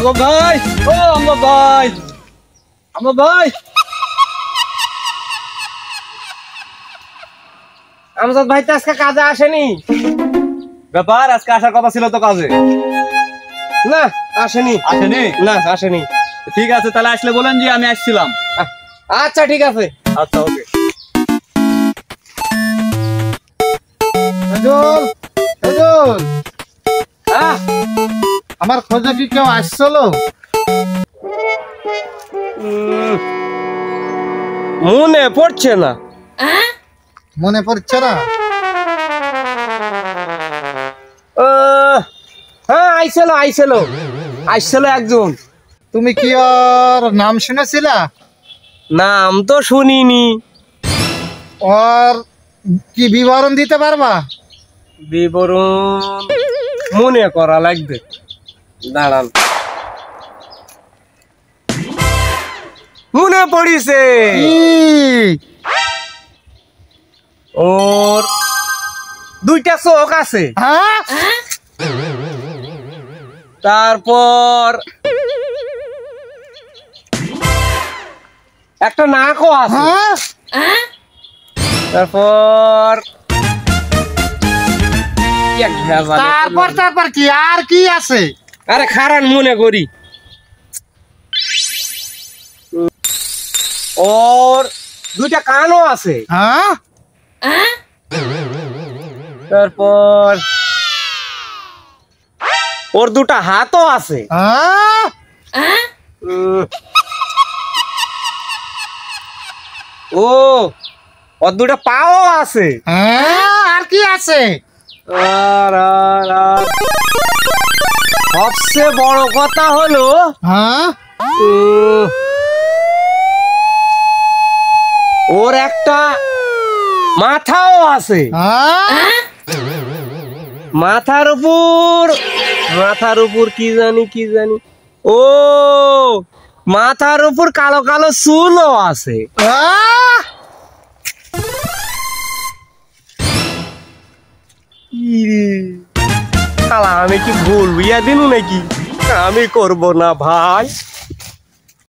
আমজাদ ভাই, ও আমজাদ ভাই, আমজাদ ভাই, আমজাদ ভাই তো আজকে কাজে আসেনি। ব্যাপার, আজকে আসার কথা ছিল তো কাজে। না আসেনি। আসেনি? না আসেনি। ঠিক আছে, তাহলে আসলে বলেন যে আমি আসছিলাম। আচ্ছা ঠিক আছে। আচ্ছা ওকে। আমার খোঁজে কি কেউ আসছিল? মনে পড়ছে না। মনে পড়ছে না? হ্যাঁ আইছিল একজন। তুমি কি ওর নাম শুনেছিলা? নাম তো শুনিনি। ওর কি বিবরণ দিতে পারবা? বিবরণ মনে করা লাগবে, দাঁড়ান। মনে পড়িছে, ওর দুইটা চোখ আছে। তারপর একটা নাকও আছে। তারপর তারপর কি আর কি আছে? আরে খারান মনে করি। ওর দুইটা কানও আছে। তারপর ওর দুটা হাতও আছে। ও ওর দুটা পাও আছে। আর কি আছে? সবচেয়ে বড় কথা হলো ওর একটা মাথাও আছে। মাথার উপর কি জানি ও মাথার উপর কালো কালো চুলও আছে। আমি কি ভুল বিয়া দিনু নাকি? আমি করব না ভাই।